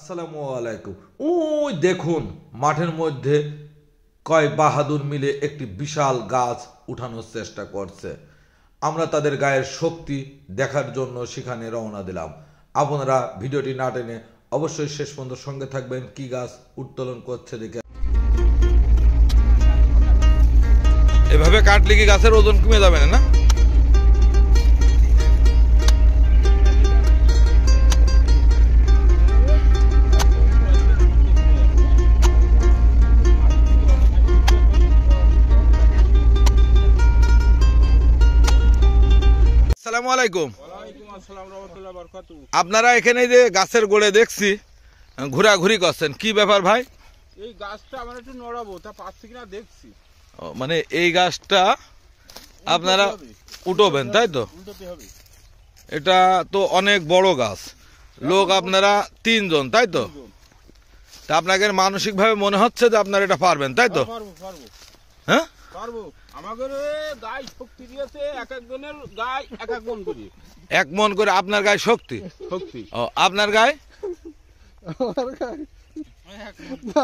আসসালামু আলাইকুম। ওই দেখুন মাঠের মধ্যে কয় বাহাদুর মিলে একটি বিশাল গাছ উঠানোর চেষ্টা করছে। আমরা তাদের গায়ের শক্তি দেখার জন্য সেখানে রওনা দিলাম। আপনারা ভিডিওটি না টেনে অবশ্যই শেষ পর্যন্ত সঙ্গে থাকবেন। কি গাছ উত্তোলন করছে দেখে। এভাবে কাটলে কি গাছের ওজন কমে যাবে না? আসসালামু আলাইকুম। আপনারা এখানে যে গাছের গোড়ে দেখছি ঘোরাঘুরি করছেন, কি ব্যাপার ভাই? এই গাছটা আমরা একটু নড়াবো, তা পাচ্ছি কিনা দেখছি। মানে এই গাছটা আপনারা উঠবেন, তাই তো? এটা তো অনেক বড় গাছ, লোক আপনারা 3 জন, তাই তো? তা আপনাকে মানসিক ভাবে মনে হচ্ছে যে আপনারা এটা পারবেন, তাই তো? হ্যাঁ পারবো। আমাদের গায়ে শক্তি দিয়েছে, এক একজনের গায়ে এক এক মন করে। 1 মন করে আপনার গায়ে শক্তি? ও, আপনার গায়ে?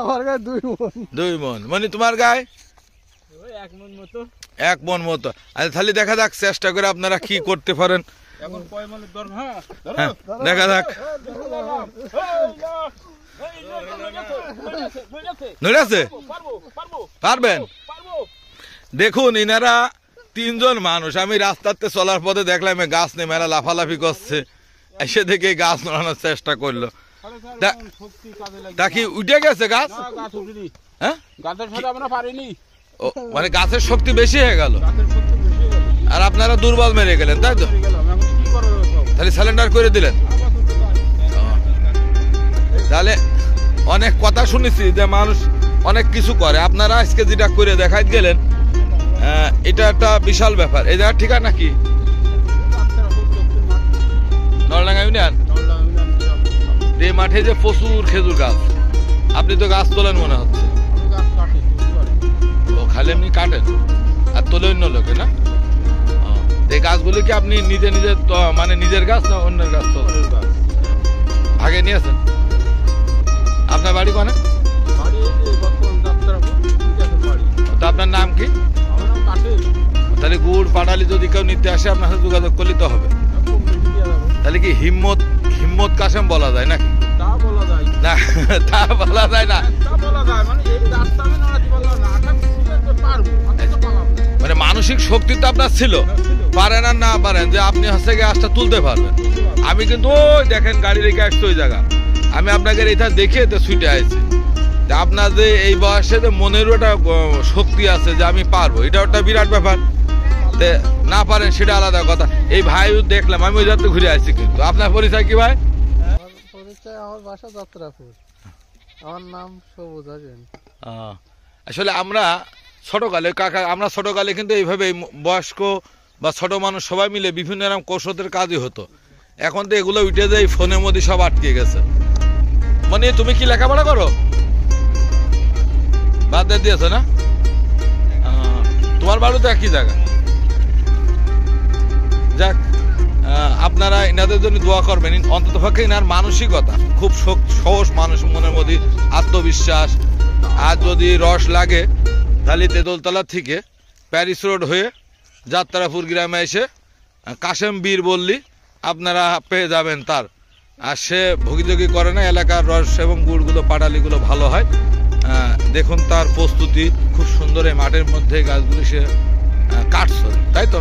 আমার গায়ে 2 মন। 2 মন। মানে তোমার গায়ে 1 মন মতো। 1 মন মতো। আচ্ছা, তাহলে দেখা যাক চেষ্টা করে আপনারা কি করতে পারেন। এখন কয় মনের দরকার? হ্যাঁ, দেখা যাক। নড়েছে? পারবেন? দেখুন, ইনারা 3 জন মানুষ। আমি রাস্তাতে চলার পথে দেখলাম গাছ নিয়ে মেলা লাফালাফি করছে, এসে দেখে গাছ নড়ানোর চেষ্টা করলো। তা কি উঠে গেছে গাছ? হ্যাঁ, গাছের সাথে আমরা পারিনি। মানে গাছের শক্তি বেশি হয়ে গেল, আর আপনারা দুর্বল মেরে গেলেন, তাই তো? তাহলে সিলিন্ডার করে দিলেন। তাহলে অনেক কথা শুনেছি যে মানুষ অনেক কিছু করে, আপনারা আজকে যেটা করে দেখাই গেলেন, এটা একটা বিশাল ব্যাপার। এই জায়গার ঠিকানা কি? নলডাঙ্গা ইউনিয়ন। এই মাঠে যে প্রচুর খেজুর গাছ, আপনি তো গাছ তোলেন মনে হচ্ছে। ও, খালি এমনি কাটেন আর তোলে অন্য লোকে, না? এই গাছগুলো কি আপনি নিজে নিজে মানে নিজের গাছ না অন্যের গাছ? তো ভাগে নিয়েছেন? আপনার বাড়ি কোনে? তা আপনার নাম কি? তাহলে গুড় পাটালি যদি কেউ নিতে আসে আপনার সাথে যোগাযোগ করলে তো হবে। তাহলে কি হিম্মত কাশেম বলা যায় নাকি? তা বলা যায় না, তা বলা যায় না। মানে মানসিক শক্তি তো আপনার ছিল, পারেন আর না পারেন যে আপনি হচ্ছে গাছটা তুলতে পারবেন। আমি কিন্তু ওই দেখেন গাড়ি রেখে আসছি ওই জায়গা, আমি আপনাকে এটা দেখে তো ছুটে আসছি। আপনার যে এই বয়সে যে মনেরও একটা শক্তি আছে যে আমি পারবো, এটা একটা বিরাট ব্যাপার। না পারেন সেটা আলাদা কথা। এই ভাই দেখলাম, আমি ওই যাতে ঘুরে আসছি। কিন্তু আপনার পরিচয় কি ভাই? আমার বাসা যাত্রাপুর, আমার নাম সবুজ হোসেন। আসলে আমরা ছোটকালে আমরা ছোটকালে কিন্তু এইভাবে বয়স্ক বা ছোট মানুষ সবাই মিলে বিভিন্ন রকম কৌশলের কাজই হতো। এখন তো এগুলো উঠে যায়, ফোনের মধ্যে সব আটকে গেছে। মানে তুমি কি লেখাপড়া করো? বাদ দিয়ে দিয়েছো না? তোমার বাড়ি তো একই জায়গা। যাক, আপনারা এনাদের জন্য দোয়া করবেন। অন্তত পক্ষে এনার মানসিকতা খুব সহজ মানুষ, মনের মধ্যে আত্মবিশ্বাস। আর যদি রস লাগে তাহলে তেঁতুলতলা থেকে প্যারিস রোড হয়ে যাত্রাপুর গ্রামে এসে কাশেম বীর বললি আপনারা পেয়ে যাবেন তার। আর সে ভোগীযোগী করে না, এলাকার রস এবং গুড়গুলো পাটালিগুলো ভালো হয়। দেখুন তার প্রস্তুতি খুব সুন্দর। এই মাঠের মধ্যে গাছগুলি সে কাটছে, তাই তো?